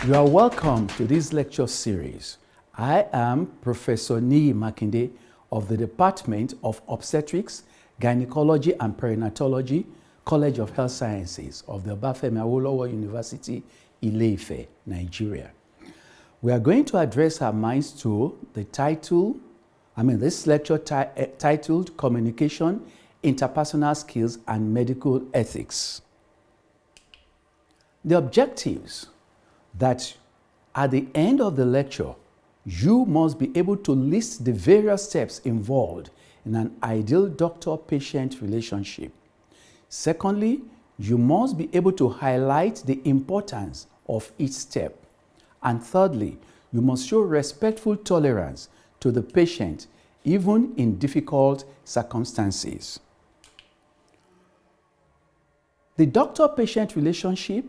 You are welcome to this lecture series. I am Professor Niyi Makinde of the Department of Obstetrics, Gynecology and Perinatology, College of Health Sciences of the Obafemi Awolowo University, Ile-Ife, Nigeria. We are going to address our minds to the this lecture titled Communication, Interpersonal Skills and Medical Ethics. The objectives that at the end of the lecture, you must be able to list the various steps involved in an ideal doctor-patient relationship. Secondly, you must be able to highlight the importance of each step. And thirdly, you must show respectful tolerance to the patient, even in difficult circumstances. The doctor-patient relationship.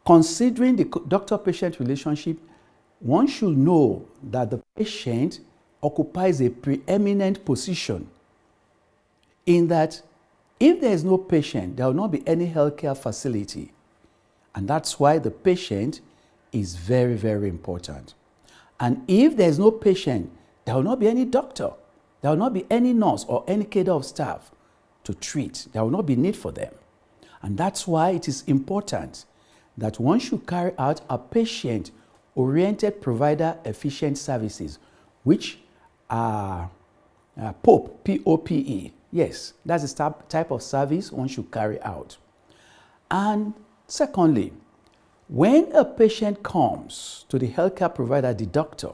Considering the doctor-patient relationship, one should know that the patient occupies a preeminent position in that if there is no patient, there will not be any healthcare facility. And that's why the patient is very, very important. And if there is no patient, there will not be any doctor. There will not be any nurse or any cadre of staff to treat. There will not be need for them. And that's why it is important that one should carry out a patient-oriented provider efficient services, which are POPE, P-O-P-E. Yes, that's the type of service one should carry out. And secondly, when a patient comes to the healthcare provider, the doctor,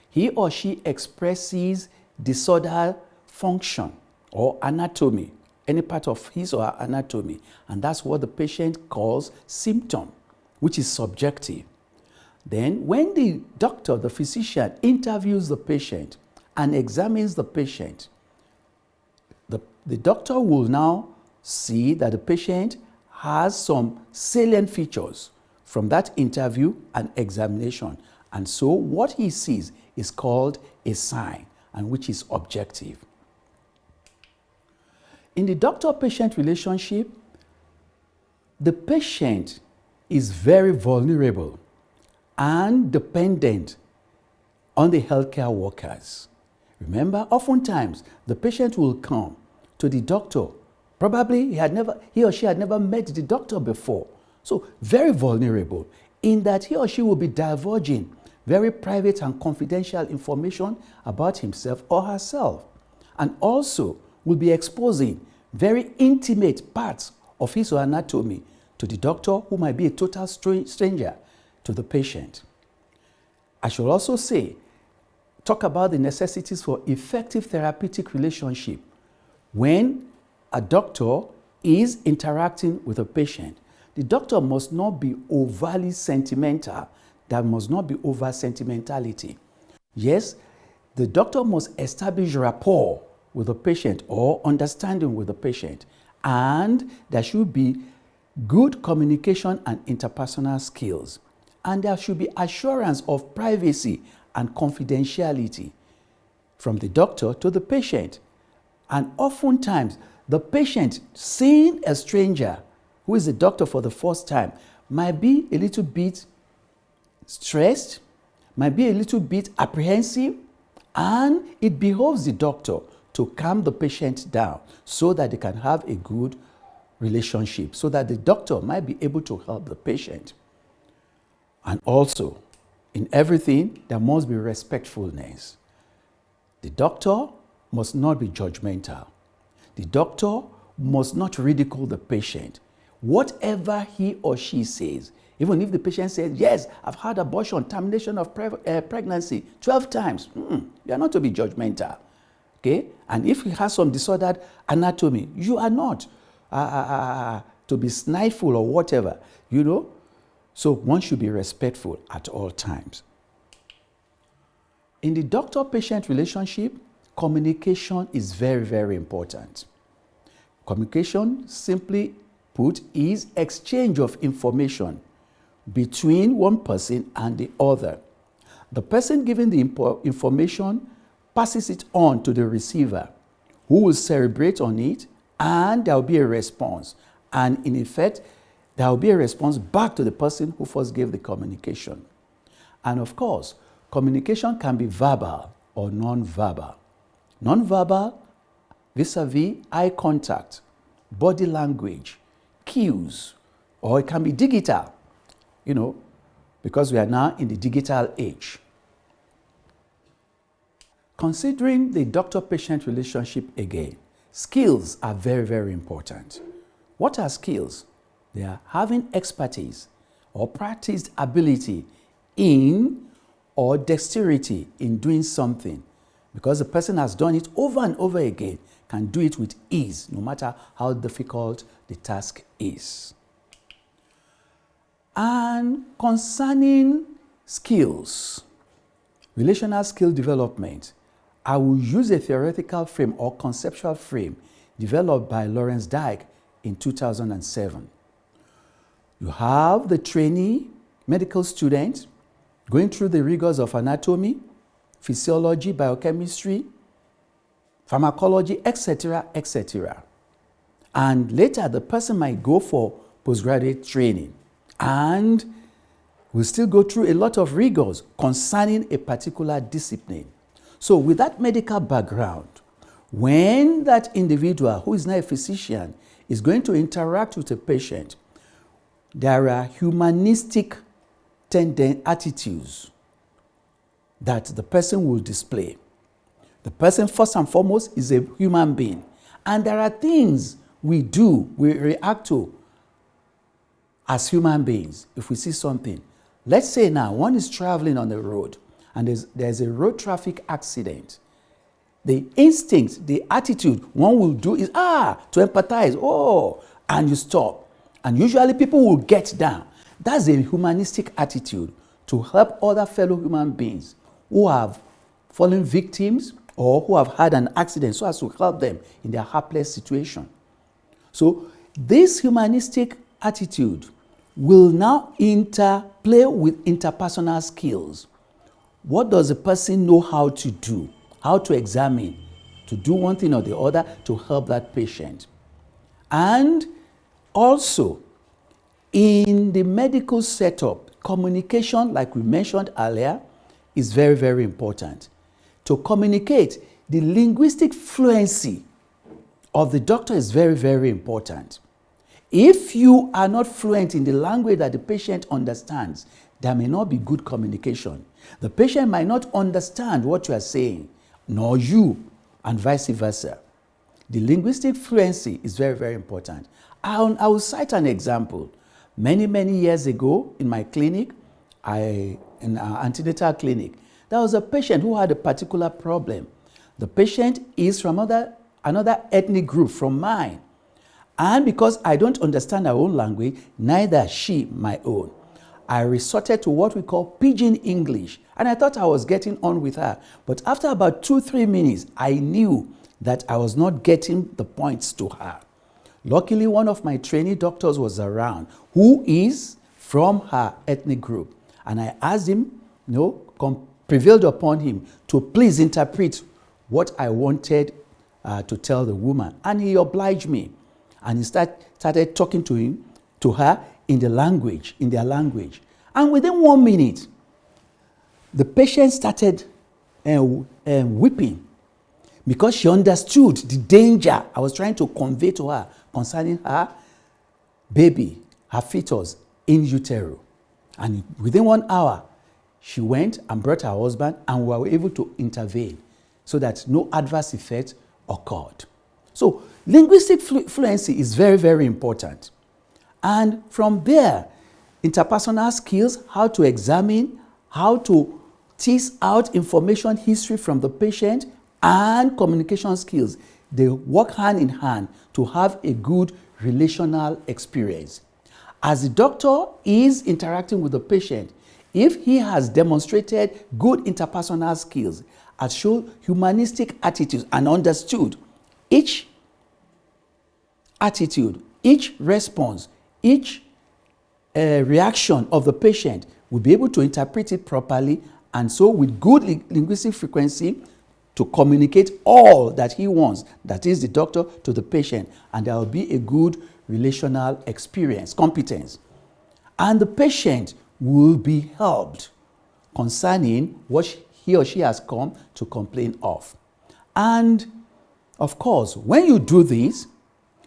he or she expresses disorder function or anatomy, any part of his or her anatomy, and that's what the patient calls symptom, which is subjective. Then when the doctor, the physician, interviews the patient and examines the patient, the doctor will now see that the patient has some salient features from that interview and examination. And so what he sees is called a sign, and which is objective. In the doctor-patient relationship, the patient is very vulnerable and dependent on the healthcare workers. Remember, oftentimes the patient will come to the doctor. Probably he or she had never met the doctor before. So very vulnerable in that he or she will be divulging very private and confidential information about himself or herself, and also will be exposing very intimate parts of his or her anatomy to the doctor, who might be a total stranger to the patient. I should also talk about the necessities for effective therapeutic relationship when a doctor is interacting with a patient. The doctor must not be overly sentimental. There must not be over sentimentality. Yes, the doctor must establish rapport with the patient or understanding with the patient, and there should be good communication and interpersonal skills, and there should be assurance of privacy and confidentiality from the doctor to the patient. And oftentimes the patient seeing a stranger who is a doctor for the first time might be a little bit stressed, might be a little bit apprehensive, and it behoves the doctor to calm the patient down so that they can have a good relationship, so that the doctor might be able to help the patient. And also, in everything, there must be respectfulness. The doctor must not be judgmental. The doctor must not ridicule the patient. Whatever he or she says, even if the patient says, yes, I've had abortion, termination of pregnancy 12 times, you are not to be judgmental. Okay? And if he has some disordered anatomy, you are not to be snideful or whatever, So one should be respectful at all times. In the doctor-patient relationship, communication is very, very important. Communication, simply put, is exchange of information between one person and the other. The person giving the information passes it on to the receiver, who will cerebrate on it, and there will be a response. And in effect, There will be a response back to the person who first gave the communication. And of course, communication can be verbal or non-verbal. Non-verbal, vis-a-vis eye contact, body language, cues, or it can be digital, because we are now in the digital age. Considering the doctor-patient relationship again, skills are very, very important. What are skills? They are having expertise or practiced ability in or dexterity in doing something, because the person has done it over and over again, can do it with ease, no matter how difficult the task is. And concerning skills, relational skill development, I will use a theoretical frame or conceptual frame developed by Lawrence Dyke in 2007. You have the trainee medical student going through the rigors of anatomy, physiology, biochemistry, pharmacology, etc., etc. And later, the person might go for postgraduate training and will still go through a lot of rigors concerning a particular discipline. So with that medical background, when that individual who is now a physician is going to interact with a patient, there are humanistic attitudes that the person will display. The person, first and foremost, is a human being. And there are things we react to as human beings if we see something. Let's say now one is traveling on the road and there's a road traffic accident. The instinct, the attitude one will do is, to empathize, and you stop. And usually people will get down. That's a humanistic attitude to help other fellow human beings who have fallen victims or who have had an accident, so as to help them in their helpless situation. So this humanistic attitude will now interplay with interpersonal skills. What does a person know how to do, how to examine, to do one thing or the other to help that patient? And also, in the medical setup, communication, like we mentioned earlier, is very, very important. To communicate, the linguistic fluency of the doctor is very, very important. If you are not fluent in the language that the patient understands, there may not be good communication. The patient might not understand what you are saying, nor you, and vice versa. The linguistic fluency is very, very important. I will cite an example. Many, many years ago in my clinic, in our antenatal clinic, there was a patient who had a particular problem. The patient is from another ethnic group from mine. And because I don't understand her own language, neither she my own, I resorted to what we call pidgin English. And I thought I was getting on with her. But after about 2-3 minutes, I knew that I was not getting the points to her. Luckily, one of my trainee doctors was around who is from her ethnic group. And I asked him, prevailed upon him to please interpret what I wanted to tell the woman. And he obliged me. And he started talking to her in their language. And within 1 minute, the patient started weeping because she understood the danger I was trying to convey to her concerning her baby, her fetus in utero. And within 1 hour, she went and brought her husband, and we were able to intervene so that no adverse effect occurred. So linguistic fluency is very, very important. And from there, interpersonal skills, how to examine, how to tease out information history from the patient, and communication skills, they work hand in hand to have a good relational experience. As the doctor is interacting with the patient, if he has demonstrated good interpersonal skills, has shown humanistic attitudes and understood each attitude, each response, each reaction of the patient, will be able to interpret it properly, and so with good linguistic frequency to communicate all that he wants, that is the doctor, to the patient, and there will be a good relational experience, competence. And the patient will be helped concerning what he or she has come to complain of. And of course, when you do this,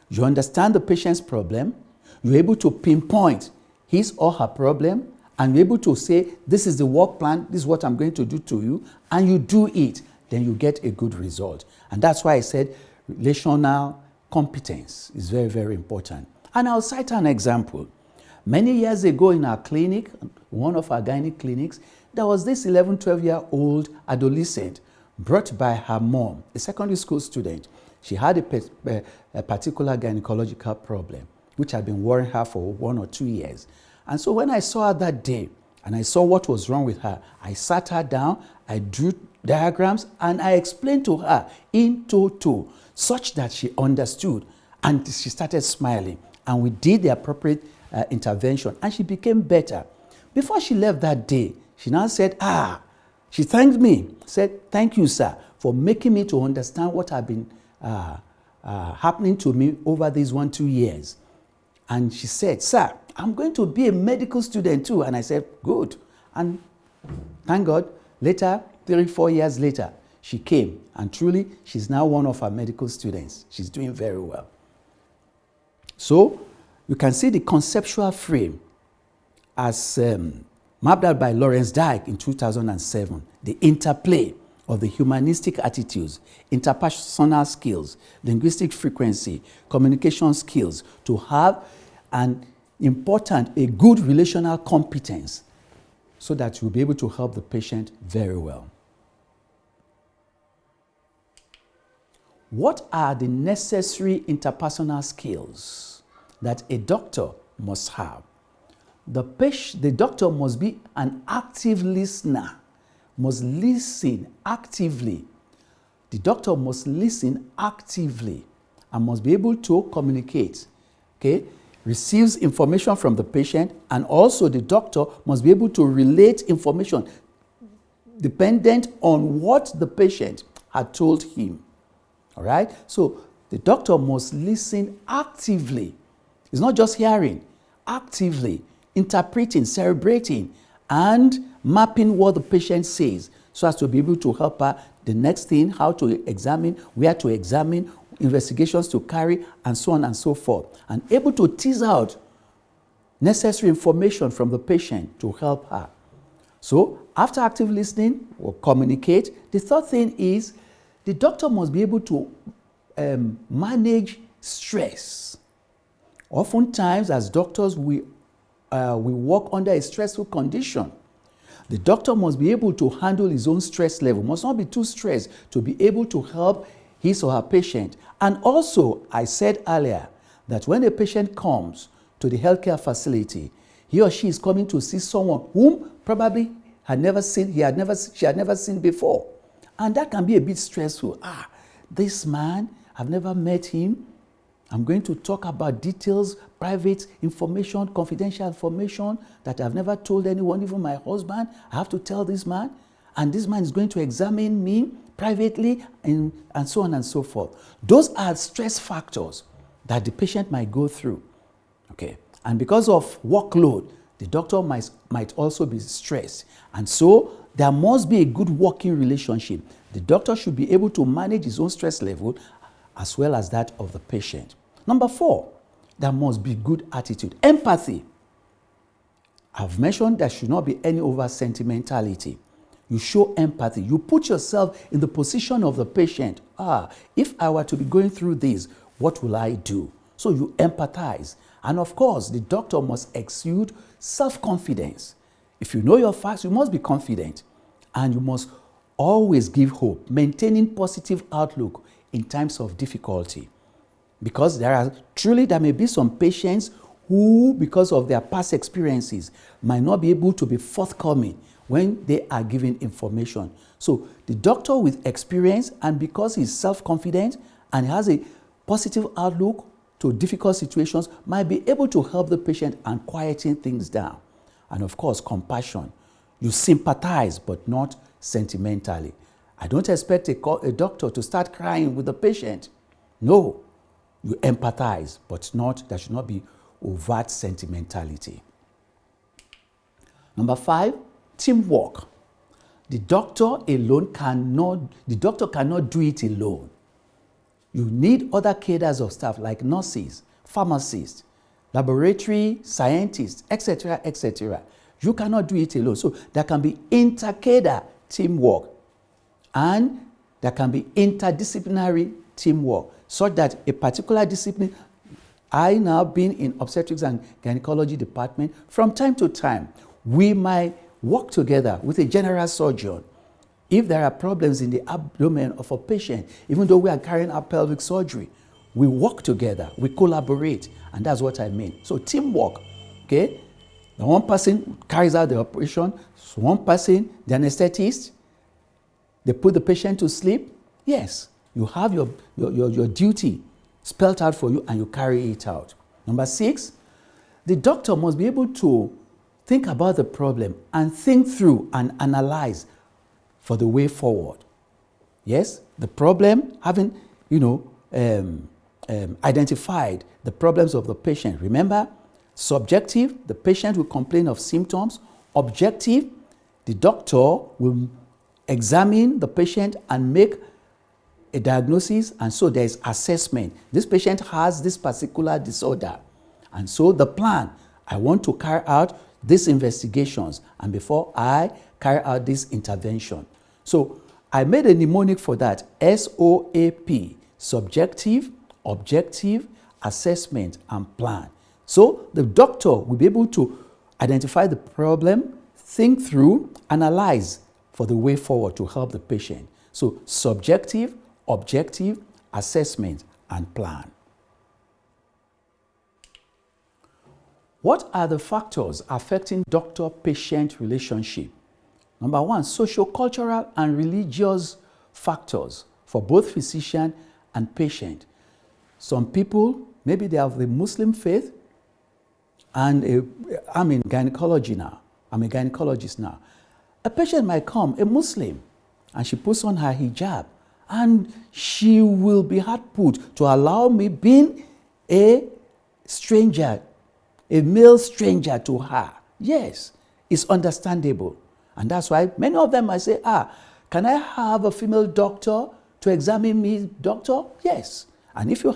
you understand the patient's problem, you're able to pinpoint his or her problem, and you're able to say, this is the work plan, this is what I'm going to do to you, and you do it, then you get a good result. And that's why I said relational competence is very, very important. And I'll cite an example. Many years ago in our clinic, one of our gynec clinics, there was this 11, 12-year-old adolescent brought by her mom, a secondary school student. She had a particular gynecological problem, which had been worrying her for 1 or 2 years. And so when I saw her that day, and I saw what was wrong with her, I sat her down, I drew diagrams, and I explained to her in toto, such that she understood, and she started smiling. And we did the appropriate intervention, and she became better. Before she left that day, she now said, she thanked me, said, thank you, sir, for making me to understand what had been happening to me over these 1-2 years. And she said, sir, I'm going to be a medical student too. And I said, good. And thank God, later, 3-4 years later, she came. And truly, she's now one of our medical students. She's doing very well. So, you can see the conceptual frame as mapped out by Lawrence Dyke in 2007, the interplay of the humanistic attitudes, interpersonal skills, linguistic frequency, communication skills to have a good relational competence so that you'll be able to help the patient very well. What are the necessary interpersonal skills that a doctor must have? The doctor must be an active listener, must listen actively. The doctor must listen actively and must be able to communicate, okay? Receives information from the patient, and also the doctor must be able to relate information dependent on what the patient had told him. All right? So the doctor must listen actively. It's not just hearing, actively, interpreting, celebrating, and mapping what the patient says so as to be able to help her the next thing, how to examine, where to examine, investigations to carry, and so on and so forth. And able to tease out necessary information from the patient to help her. So after active listening or communicate, the third thing is the doctor must be able to manage stress. Oftentimes, as doctors, we work under a stressful condition. The doctor must be able to handle his own stress level, must not be too stressed to be able to help his or her patient. And also, I said earlier that when a patient comes to the healthcare facility, he or she is coming to see someone whom probably she had never seen before. And that can be a bit stressful. This man, I've never met him. I'm going to talk about details, private information, confidential information that I've never told anyone, even my husband. I have to tell this man, and this man is going to examine me privately, and so on and so forth. Those are stress factors that the patient might go through. Okay, and because of workload, the doctor might also be stressed. And so there must be a good working relationship. The doctor should be able to manage his own stress level as well as that of the patient. Number 4, there must be good attitude. Empathy. I've mentioned there should not be any over sentimentality. You show empathy. You put yourself in the position of the patient. If I were to be going through this, what will I do? So you empathize. And of course, the doctor must exude self-confidence. If you know your facts, you must be confident. And you must always give hope, maintaining positive outlook in times of difficulty. Because there may be some patients who, because of their past experiences, might not be able to be forthcoming when they are given information. So the doctor with experience, and because he's self-confident and has a positive outlook to difficult situations, might be able to help the patient and quieten things down. And of course, compassion. You sympathize, but not sentimentally. I don't expect a doctor to start crying with the patient. No. You empathize, but there should not be overt sentimentality. Number 5, teamwork. The doctor cannot do it alone. You need other cadres of staff like nurses, pharmacists, laboratory scientists, etc., etc. You cannot do it alone. So there can be inter-cadre teamwork, and there can be interdisciplinary teamwork, such that a particular discipline, I now being in obstetrics and gynecology department, from time to time, we might work together with a general surgeon. If there are problems in the abdomen of a patient, even though we are carrying out pelvic surgery, we work together, we collaborate, and that's what I mean. So teamwork, okay? The one person carries out the operation, so one person, the anesthetist, they put the patient to sleep. Yes, you have your duty spelled out for you and you carry it out. Number 6, the doctor must be able to think about the problem and think through and analyze for the way forward. Yes, the problem, having, identified the problems of the patient. Remember, subjective, the patient will complain of symptoms. Objective, the doctor will examine the patient and make a diagnosis, and so there is assessment. This patient has this particular disorder, and so the plan, I want to carry out these investigations, and before I carry out this intervention. So I made a mnemonic for that, SOAP, subjective, objective, assessment, and plan. So the doctor will be able to identify the problem, think through, analyze for the way forward to help the patient. So subjective, objective, assessment, and plan. What are the factors affecting doctor-patient relationship? Number 1, socio-cultural and religious factors for both physician and patient. Some people, maybe they have the Muslim faith, and I'm in gynecology now. I'm a gynecologist now. A patient might come, a Muslim, and she puts on her hijab, and she will be hard put to allow me, being a stranger, a male stranger to her. Yes, it's understandable. And that's why many of them might say, can I have a female doctor to examine me, doctor? Yes. And if you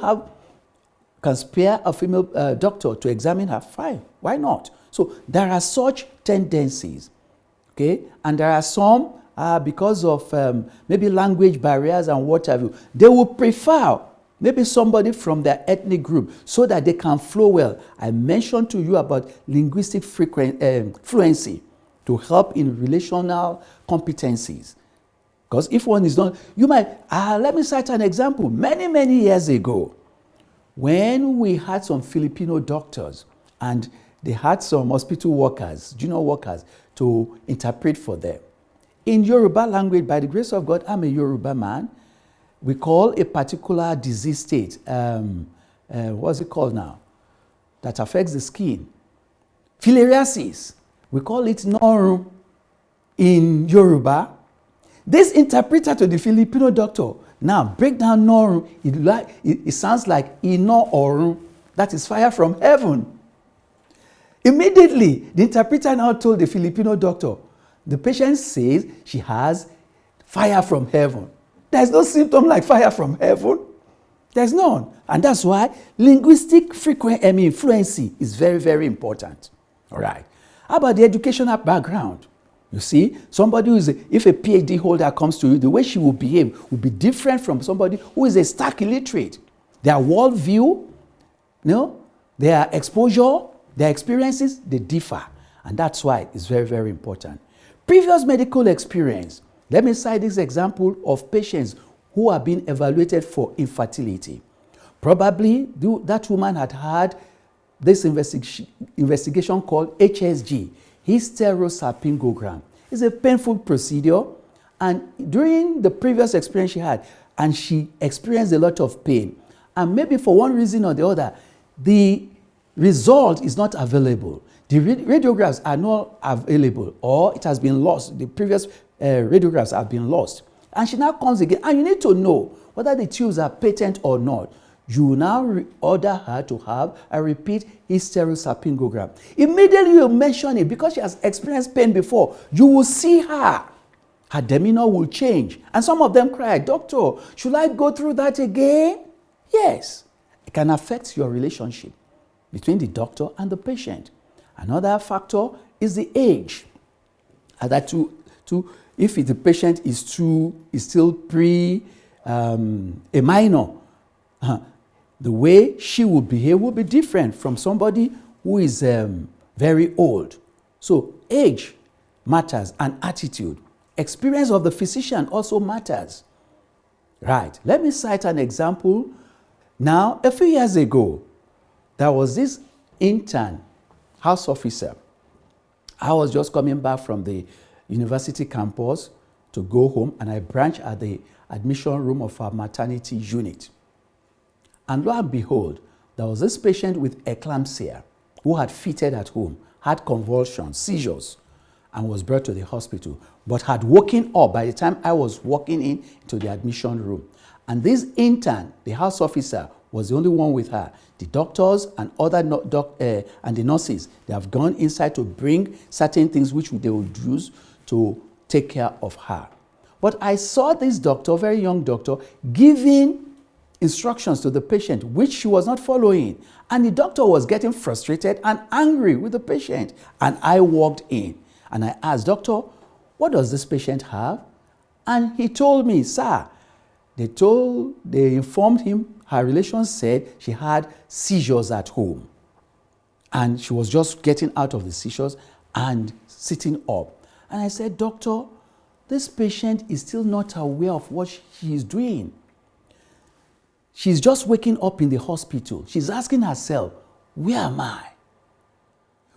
can spare a female doctor to examine her, fine. Why not? So there are such tendencies, okay? And there are some, because of maybe language barriers and what have you, they would prefer maybe somebody from their ethnic group so that they can flow well. I mentioned to you about linguistic fluency to help in relational competencies. Because if one is not, you might, let me cite an example. Many years ago, when we had some Filipino doctors and they had some hospital workers, junior workers, to interpret for them. In Yoruba language, by the grace of God, I'm a Yoruba man, we call a particular disease state, what's it called now, that affects the skin? Filariasis. We call it Noru in Yoruba. This interpreter to the Filipino doctor, now break down Noru, it sounds like Ino Orun, that is fire from heaven. Immediately, the interpreter now told the Filipino doctor, the patient says she has fire from heaven. There's no symptom like fire from heaven. There's none. And that's why linguistic fluency is very important. All right. How about the educational background? You see, somebody if a PhD holder comes to you, the way she will behave will be different from somebody who is a stark illiterate. Their worldview, their exposure, their experiences, they differ. And that's why it's very important. Previous medical experience. Let me cite this example of patients who are being evaluated for infertility. Probably that woman had this investigation called HSG, hysterosalpingogram. It's a painful procedure, and during the previous experience she had, and she experienced a lot of pain, and maybe for one reason or the other, the result is not available. The radiographs are not available, or it has been lost. The previous radiographs have been lost. And she now comes again, and you need to know whether the tubes are patent or not. You will now order her to have a repeat hysterosalpingogram. Immediately you mention it, because she has experienced pain before, you will see her. Her demeanor will change. And some of them cry, "Doctor, should I go through that again?" Yes. It can affect your relationship between the doctor and the patient. Another factor is the age. If the patient is still a minor, the way she will behave will be different from somebody who is very old. So age matters, and attitude. Experience of the physician also matters. Right. Let me cite an example. Now, a few years ago, there was this intern, house officer. I was just coming back from the university campus to go home, and I branched at the admission room of our maternity unit. And lo and behold, there was this patient with eclampsia who had fitted at home, had convulsions, seizures, and was brought to the hospital, but had woken up by the time I was walking into the admission room. And this intern, the house officer, was the only one with her. The doctors and and the nurses, they have gone inside to bring certain things which they would use to take care of her. But I saw this doctor, very young doctor, giving instructions to the patient which she was not following. And the doctor was getting frustrated and angry with the patient. And I walked in and I asked, "Doctor, what does this patient have?" And he told me, "Sir, they informed him, her relations said she had seizures at home. And she was just getting out of the seizures and sitting up." And I said, "Doctor, this patient is still not aware of what she is doing. She's just waking up in the hospital. She's asking herself, 'Where am I?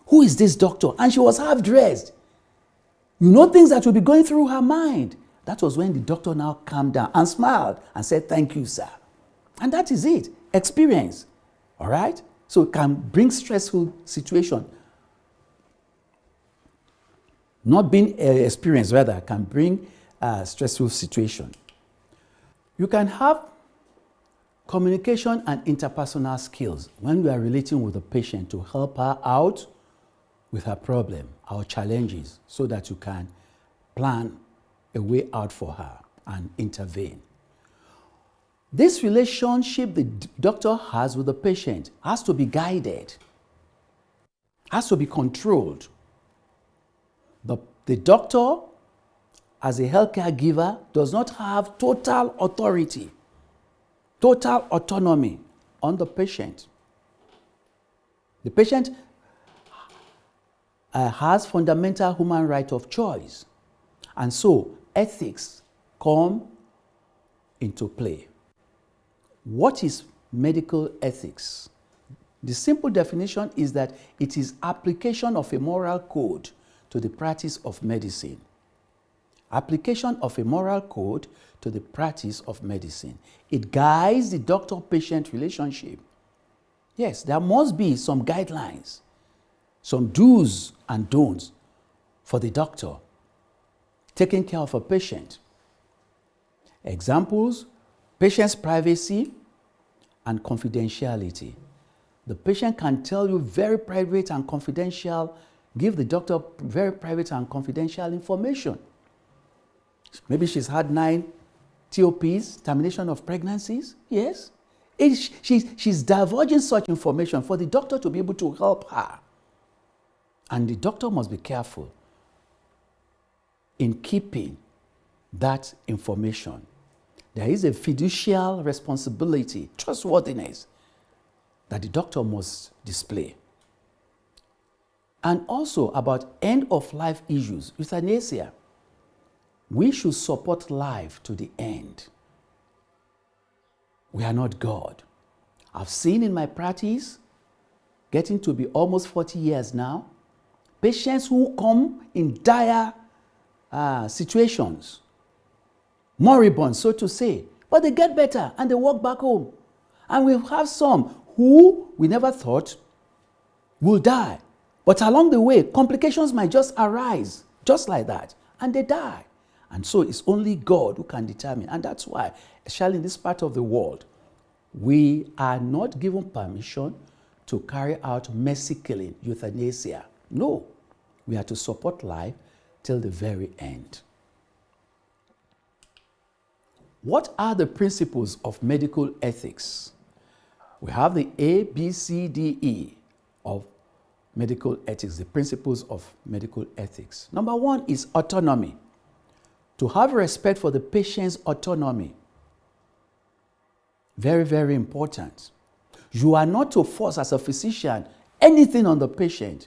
Who is this doctor?' And she was half dressed. You know, things that will be going through her mind." That was when the doctor now calmed down and smiled and said, "Thank you, sir." And that is it. Experience. All right? So it can bring stressful situation. Not being experienced, rather, can bring a stressful situation. You can have communication and interpersonal skills when we are relating with the patient to help her out with her problem, our challenges, so that you can plan a way out for her and intervene. This relationship the doctor has with the patient has to be guided, has to be controlled. The doctor, as a healthcare giver, does not have total authority, total autonomy on the patient. The patient has fundamental human right of choice. And so ethics come into play. What is medical ethics? The simple definition is that it is application of a moral code to the practice of medicine. Application of a moral code to the practice of medicine. It guides the doctor-patient relationship. Yes, there must be some guidelines, some do's and don'ts for the doctor taking care of a patient. Examples: patient's privacy and confidentiality. The patient can tell you very private and confidential, give the doctor very private and confidential information. Maybe she's had 9 TOPs, termination of pregnancies. Yes. She's divulging such information for the doctor to be able to help her. And the doctor must be careful in keeping that information. There is a fiducial responsibility, trustworthiness, that the doctor must display. And also about end-of-life issues, euthanasia. We should support life to the end. We are not God. I've seen in my practice, getting to be almost 40 years now, patients who come in dire situations, moribund, so to say, but they get better and they walk back home. And we have some who we never thought will die. But along the way, complications might just arise, just like that, and they die. And so it's only God who can determine. And that's why, especially in this part of the world, We are not given permission to carry out mercy killing, euthanasia. No, we are to support life till the very end. What are the principles of medical ethics? We have the A, B, C, D, E of medical ethics, the principles of medical ethics. Number one is autonomy. To have respect for the patient's autonomy. Very, very important. You are not to force, as a physician, anything on the patient.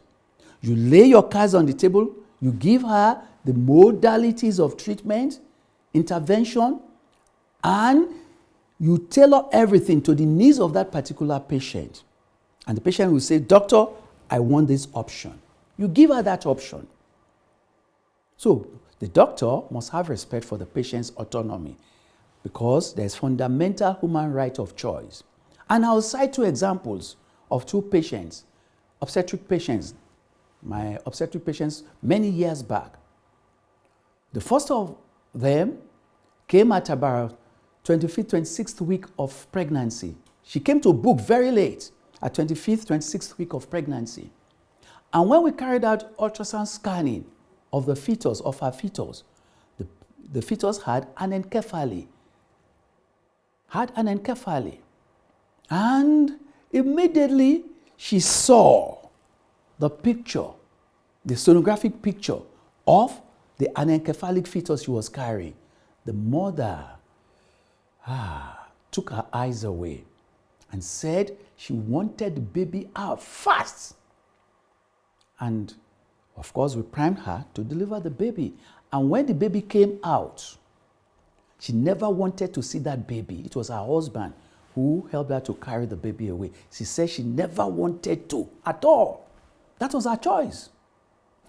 You lay your cards on the table, you give her the modalities of treatment, intervention, and you tailor everything to the needs of that particular patient. And the patient will say, "Doctor, I want this option." You give her that option. So the doctor must have respect for the patient's autonomy, because there's fundamental human right of choice. And I'll cite two examples of two patients, obstetric patients, my obstetric patients many years back. The first of them came at about 25th, 26th week of pregnancy. She came to book very late, at 25th, 26th week of pregnancy. And when we carried out ultrasound scanning of the fetus, of her fetus, the fetus had anencephaly. And immediately she saw the picture, the sonographic picture of the anencephalic fetus she was carrying. The mother took her eyes away and said she wanted the baby out fast. And of course, we primed her to deliver the baby. And when the baby came out, she never wanted to see that baby. It was her husband who helped her to carry the baby away. She said she never wanted to at all. That was her choice.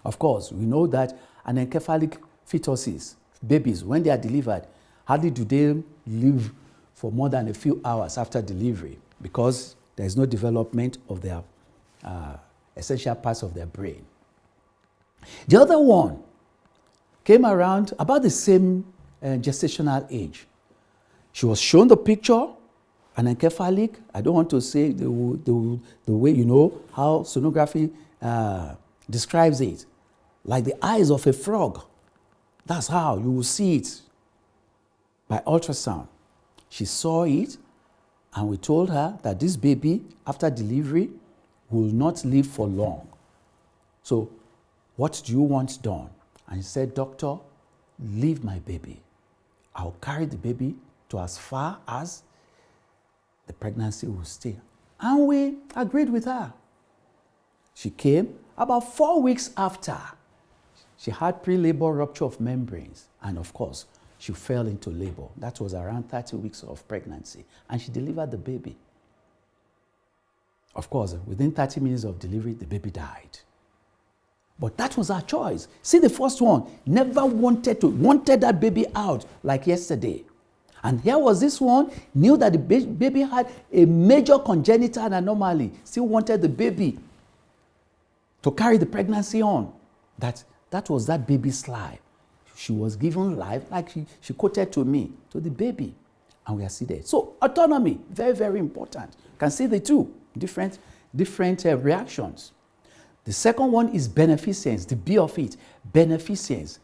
Of course, we know that anencephalic fetuses, babies, when they are delivered, hardly do they live for more than a few hours after delivery, because there is no development of their essential parts of their brain. The other one came around about the same gestational age. She was shown the picture, anencephalic. I don't want to say the way, you know, how sonography describes it, like the eyes of a frog. That's how you will see it by ultrasound. She saw it, and we told her that this baby, after delivery, will not live for long. So, what do you want done? And she said, "Doctor, leave my baby. I'll carry the baby to as far as the pregnancy will stay." And we agreed with her. She came about 4 weeks after. She had pre-labor rupture of membranes, and of course, she fell into labor. That was around 30 weeks of pregnancy, and she delivered the baby. Of course, within 30 minutes of delivery, the baby died. But that was her choice. See, the first one never wanted that baby out like yesterday. And here was this one, knew that the baby had a major congenital anomaly, still wanted the baby to carry the pregnancy on. That was that baby's life. She was given life, like she quoted to me, to the baby. And we are still there. So autonomy, very, very important. You can see the two different reactions. The second one is beneficence, the B of it, beneficence.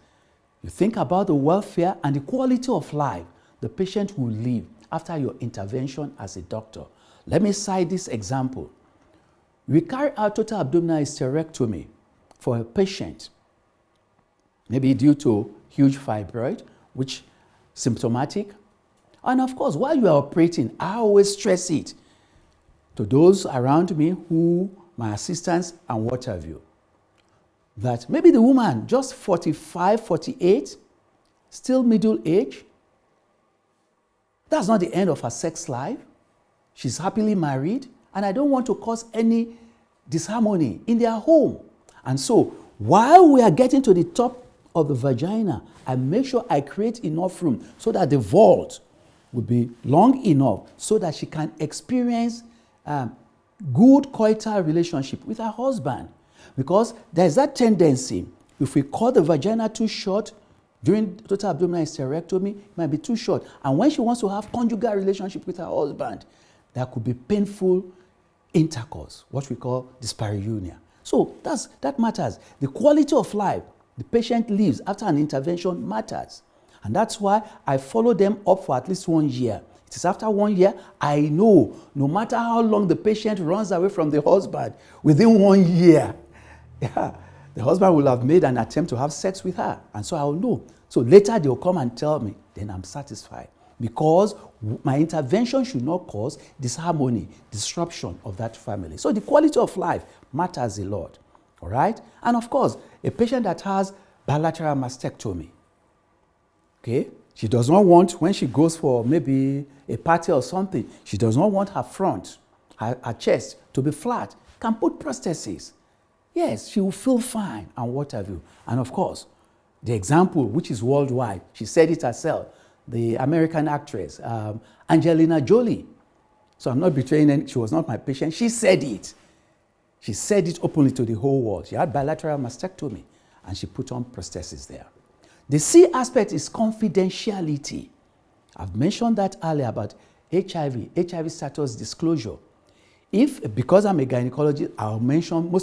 You think about the welfare and the quality of life the patient will live after your intervention as a doctor. Let me cite this example. We carry out total abdominal hysterectomy for a patient, maybe due to huge fibroid, which symptomatic. And of course, while you are operating, I always stress it to those around me, my assistants and what have you, that maybe the woman, just 45, 48, still middle age, that's not the end of her sex life. She's happily married, and I don't want to cause any disharmony in their home. And so, while we are getting to the top of the vagina, I make sure I create enough room so that the vault will be long enough so that she can experience good coital relationship with her husband. Because there's that tendency, if we cut the vagina too short during total abdominal hysterectomy, it might be too short. And when she wants to have conjugal relationship with her husband, There could be painful intercourse, what we call dyspareunia. So that matters. The quality of life the patient lives after an intervention matters. And that's why I follow them up for at least 1 year. It is after 1 year, I know no matter how long the patient runs away from the husband, within 1 year, the husband will have made an attempt to have sex with her. And so I will know. So later they'll come and tell me, then I'm satisfied. Because my intervention should not cause disharmony, disruption of that family. So the quality of life matters a lot. All right? And of course, a patient that has bilateral mastectomy, okay? She does not want, when she goes for maybe a party or something, she does not want her front, her chest to be flat, can put prosthesis. Yes, she will feel fine and what have you. And of course, the example, which is worldwide, she said it herself, the American actress, Angelina Jolie. So I'm not betraying any, she was not my patient. She said it. She said it openly to the whole world. She had bilateral mastectomy and she put on prosthesis there. The C aspect is confidentiality. I've mentioned that earlier about HIV status disclosure. Because I'm a gynecologist, I'll mention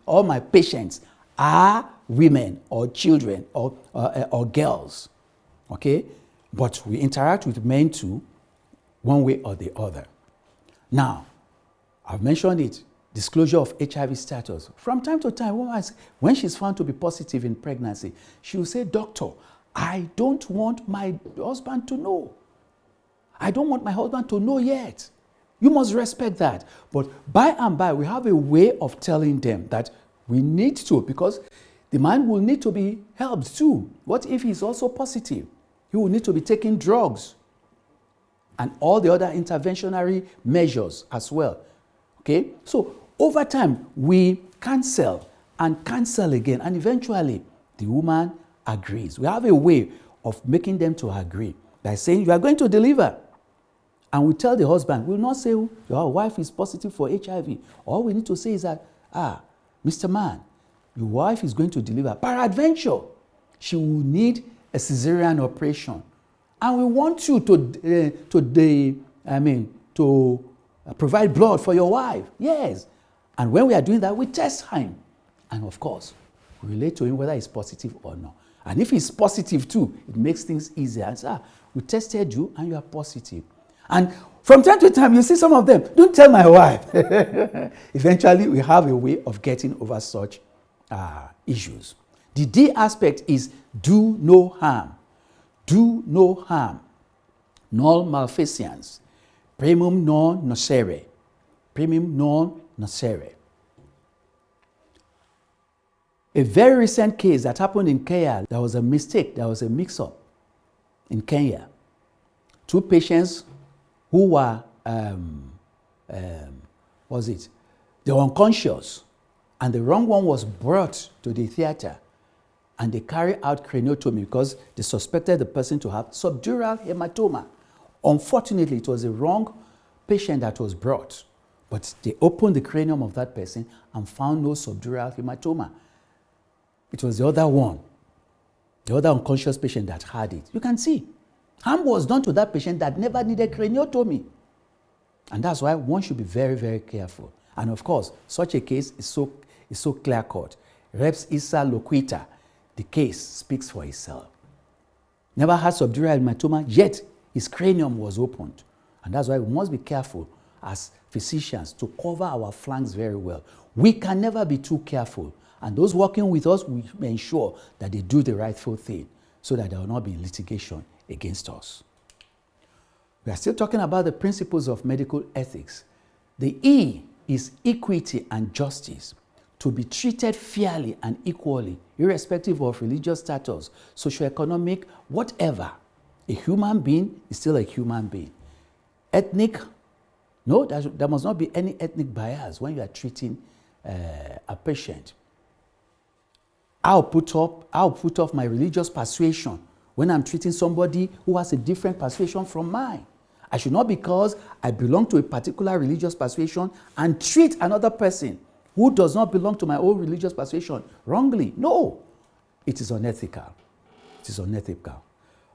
all my patients are women or children or girls, okay? But we interact with men too, one way or the other. Now, I've mentioned it, disclosure of HIV status. From time to time, when she's found to be positive in pregnancy, she will say, "Doctor, I don't want my husband to know. I don't want my husband to know yet." You must respect that. But by and by, we have a way of telling them that we need to, because the man will need to be helped too. What if he's also positive? He will need to be taking drugs and all the other interventionary measures as well. Okay? So over time, we cancel and cancel again, and eventually the woman agrees. We have a way of making them to agree by saying, "You are going to deliver." And we tell the husband, we will not say, "Your wife is positive for HIV." All we need to say is that, "Mr. Man, your wife is going to deliver. Peradventure, she will need a cesarean operation. And we want you to provide blood for your wife." Yes. And when we are doing that, we test him. And of course, we relate to him whether he's positive or not. And if he's positive too, it makes things easier. And say, "We tested you and you are positive." And from time to time, you see some of them, "Don't tell my wife." Eventually, we have a way of getting over such issues. The D aspect is do no harm. Do no harm. Null malfeasance. Primum non nocere. Primum non nocere. A very recent case that happened in Kenya, there was a mistake, there was a mix-up in Kenya. 2 patients who were, they were unconscious, and the wrong one was brought to the theater, and they carried out craniotomy because they suspected the person to have subdural hematoma. Unfortunately, it was the wrong patient that was brought, but they opened the cranium of that person and found no subdural hematoma. It was the other one, the other unconscious patient that had it. You can see, harm was done to that patient that never needed craniotomy. And that's why one should be very, very careful. And of course, such a case is so clear-cut. Reps issa loquita. The case speaks for itself. Never had subdural hematoma, yet his cranium was opened. And that's why we must be careful as physicians to cover our flanks very well. We can never be too careful. And those working with us, we ensure that they do the rightful thing so that there will not be litigation against us. We are still talking about the principles of medical ethics. The E is equity and justice. To be treated fairly and equally, irrespective of religious status, socioeconomic, whatever. A human being is still a human being. Ethnic, no, there must not be any ethnic bias when you are treating a patient. I'll put off my religious persuasion when I'm treating somebody who has a different persuasion from mine. I should not, because I belong to a particular religious persuasion, and treat another person who does not belong to my own religious persuasion wrongly. No, it is unethical. It is unethical.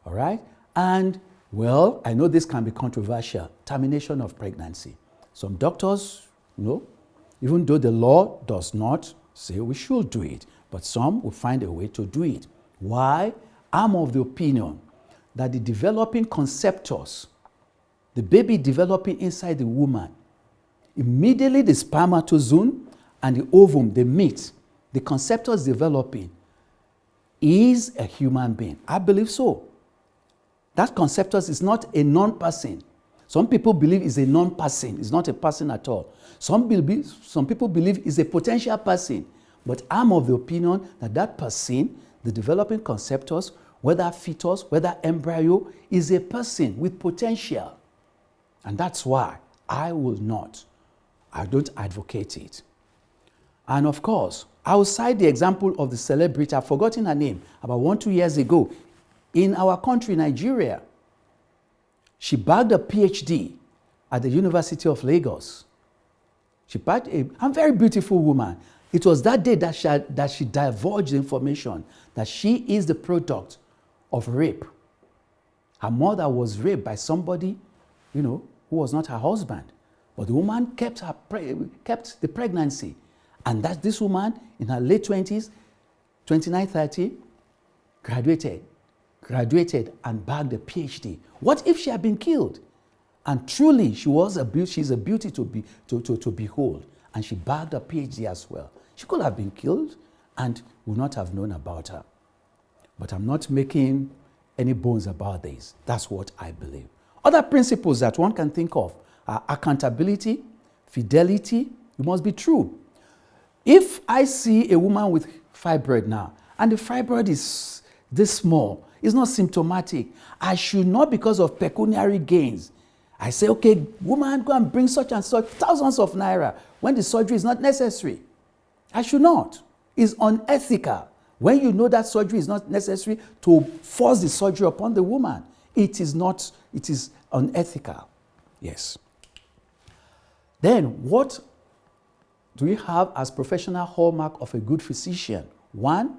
All right? And Well, I know this can be controversial. Termination of pregnancy. Some doctors, even though the law does not say we should do it, but some will find a way to do it. Why? I'm of the opinion that the developing conceptors, the baby developing inside the woman, immediately the spermatozoon and the ovum, they meet, the conceptors developing is a human being. I believe so. That conceptus is not a non-person. Some people believe it's a non-person. It's not a person at all. Some people believe it's a potential person. But I'm of the opinion that that person, the developing conceptus, whether fetus, whether embryo, is a person with potential. And that's why I don't advocate it. And of course, I will cite the example of the celebrity, I've forgotten her name, about 1-2 years ago, in our country, Nigeria. She bagged a PhD at the University of Lagos. She bagged a very beautiful woman. It was that day that she divulged information that she is the product of rape. Her mother was raped by somebody, who was not her husband. But the woman kept the pregnancy. And that this woman in her late 20s, 29, 30, graduated and bagged a PhD. What if she had been killed? And truly, she's a beauty to behold. And she bagged a PhD as well. She could have been killed and would not have known about her. But I'm not making any bones about this. That's what I believe. Other principles that one can think of are accountability, fidelity. You must be true. If I see a woman with fibroid now, and the fibroid is this small, it's not symptomatic, I should not, because of pecuniary gains, I say, okay, woman, go and bring such and such, thousands of naira, when the surgery is not necessary. I should not. It's unethical. When you know that surgery is not necessary, to force the surgery upon the woman. It is unethical. Yes. Then what do we have as professional hallmark of a good physician? One,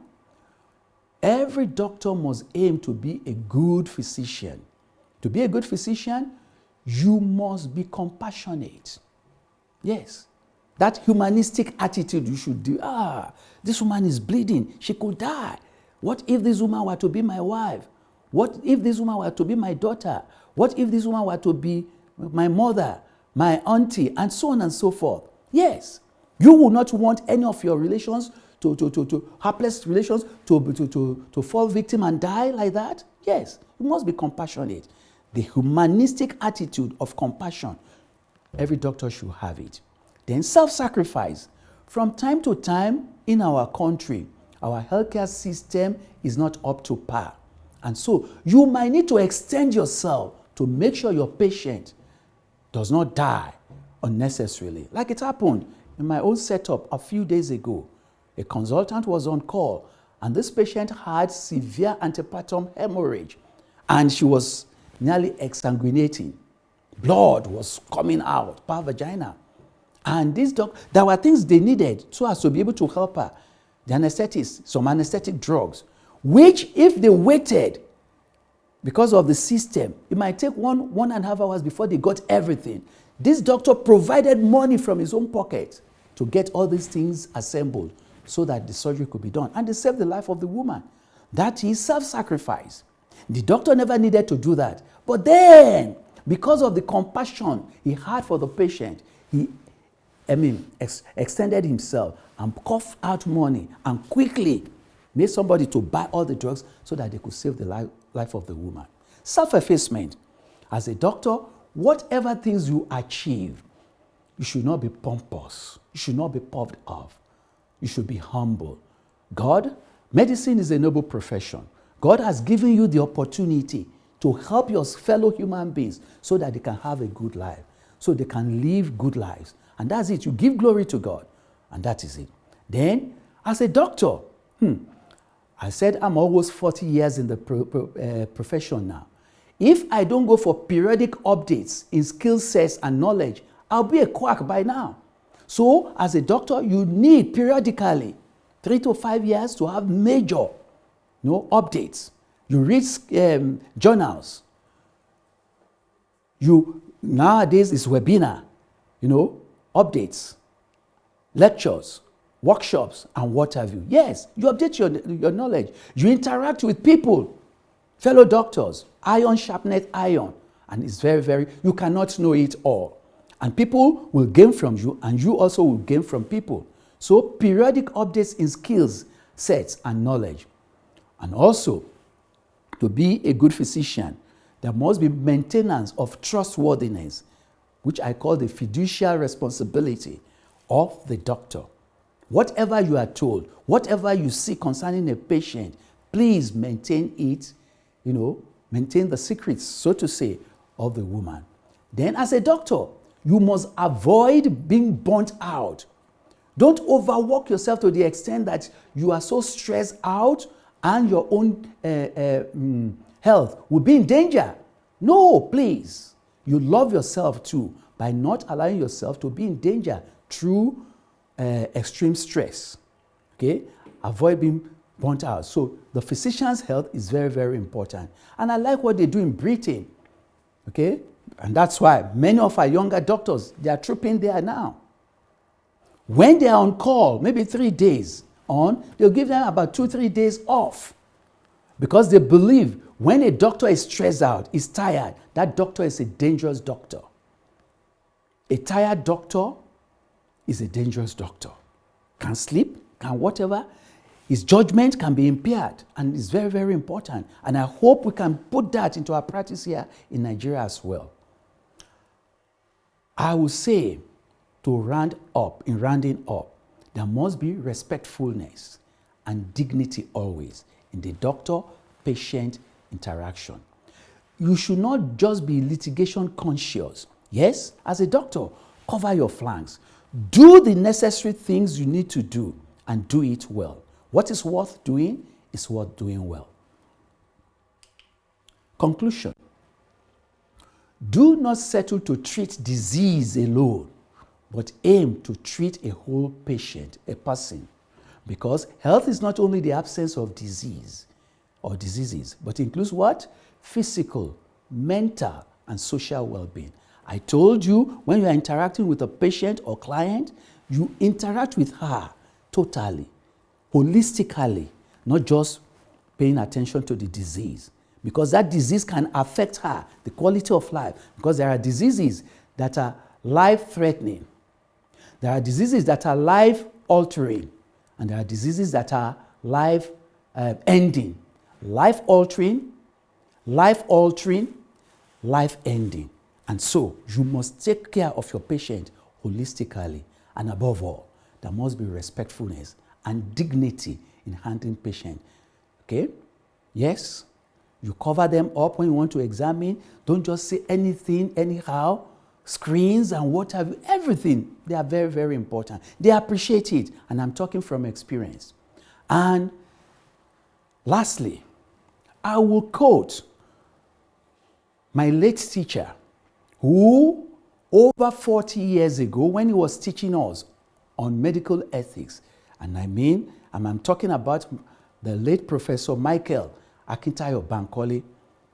every doctor must aim to be a good physician. To be a good physician, you must be compassionate. Yes. That humanistic attitude you should do. This woman is bleeding. She could die. What if this woman were to be my wife? What if this woman were to be my daughter? What if this woman were to be my mother, my auntie, and so on and so forth? Yes. You will not want any of your relations hapless relations to fall victim and die like that? Yes. You must be compassionate. The humanistic attitude of compassion, every doctor should have it. Then self-sacrifice. From time to time in our country, our healthcare system is not up to par. And so you might need to extend yourself to make sure your patient does not die unnecessarily. Like it happened in my own setup a few days ago. A consultant was on call, and this patient had severe antepartum hemorrhage, and she was nearly exsanguinating. Blood was coming out per vagina. And there were things they needed so as to be able to help her. The anesthetics, some anesthetic drugs, which if they waited because of the system, it might take 1.5 hours before they got everything. This doctor provided money from his own pocket to get all these things assembled so that the surgery could be done. And they saved the life of the woman. That is self-sacrifice. The doctor never needed to do that. But then, because of the compassion he had for the patient, he extended himself and coughed out money and quickly made somebody to buy all the drugs so that they could save the life of the woman. Self-effacement. As a doctor, whatever things you achieve, you should not be pompous. You should not be puffed off. You should be humble. Medicine is a noble profession. God has given you the opportunity to help your fellow human beings so that they can have a good life, so they can live good lives. And that's it. You give glory to God. And that is it. Then, as a doctor, I said I'm almost 40 years in the profession now. If I don't go for periodic updates in skill sets and knowledge, I'll be a quack by now. So, as a doctor, you need periodically 3 to 5 years to have major updates. You read journals. Nowadays it's webinar, updates, lectures, workshops, and what have you. Yes, you update your knowledge. You interact with people, fellow doctors, iron sharpeneth iron. And it's very, very, you cannot know it all. And people will gain from you, and you also will gain from people. So periodic updates in skills, sets, and knowledge. And also, to be a good physician, there must be maintenance of trustworthiness, which I call the fiduciary responsibility of the doctor. Whatever you are told, whatever you see concerning a patient, please maintain it, maintain the secrets, so to say, of the woman. Then as a doctor, you must avoid being burnt out. Don't overwork yourself to the extent that you are so stressed out and your own health will be in danger. No, please. You love yourself too by not allowing yourself to be in danger through extreme stress. Okay? Avoid being burnt out. So the physician's health is very, very important. And I like what they do in Britain. Okay? And that's why many of our younger doctors, they are trooping there now. When they are on call, maybe 3 days on, they'll give them about 2-3 days off. Because they believe when a doctor is stressed out, is tired, that doctor is a dangerous doctor. A tired doctor is a dangerous doctor. Can sleep, can whatever. His judgment can be impaired, and it's very, very important. And I hope we can put that into our practice here in Nigeria as well. I will say, rounding up, there must be respectfulness and dignity always in the doctor-patient interaction. You should not just be litigation conscious. Yes, as a doctor, cover your flanks. Do the necessary things you need to do and do it well. What is worth doing is worth doing well. Conclusion. Do not settle to treat disease alone, but aim to treat a whole patient, a person. Because health is not only the absence of disease or diseases, but includes what? Physical, mental, and social well-being. I told you, when you are interacting with a patient or client, you interact with her totally, holistically, not just paying attention to the disease. Because that disease can affect her, the quality of life. Because there are diseases that are life-threatening. There are diseases that are life-altering. And there are diseases that are life-ending. Life-altering, life-altering, life-ending. And so, you must take care of your patient holistically. And above all, there must be respectfulness and dignity in handling patient. Okay? Yes, you cover them up when you want to examine. Don't just say anything anyhow. Screens and what have you, everything, they are very, very important. They appreciate it, and I'm talking from experience. And lastly, I will quote my late teacher, who over 40 years ago, when he was teaching us on medical ethics, and I'm talking about the late Professor Michael Akintayo Bankole,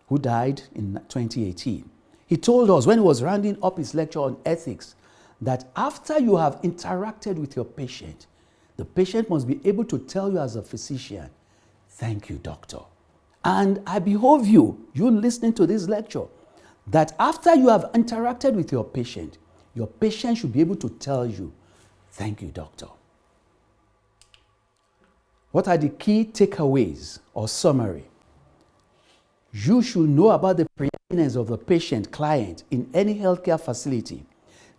who died in 2018. He told us when he was rounding up his lecture on ethics that after you have interacted with your patient, the patient must be able to tell you as a physician, "Thank you, doctor." And I behoove you listening to this lecture, that after you have interacted with your patient should be able to tell you, "Thank you, doctor." What are the key takeaways or summary? You should know about the preeminence of the patient-client in any healthcare facility,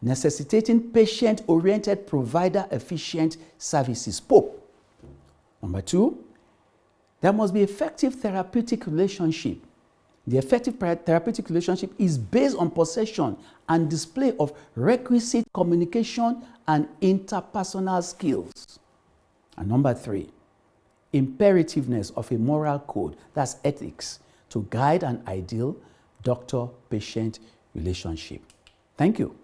necessitating patient-oriented provider-efficient services. POP. Number 2, there must be effective therapeutic relationship. The effective therapeutic relationship is based on possession and display of requisite communication and interpersonal skills. And number 3, imperativeness of a moral code, that's ethics, to guide an ideal doctor-patient relationship. Thank you.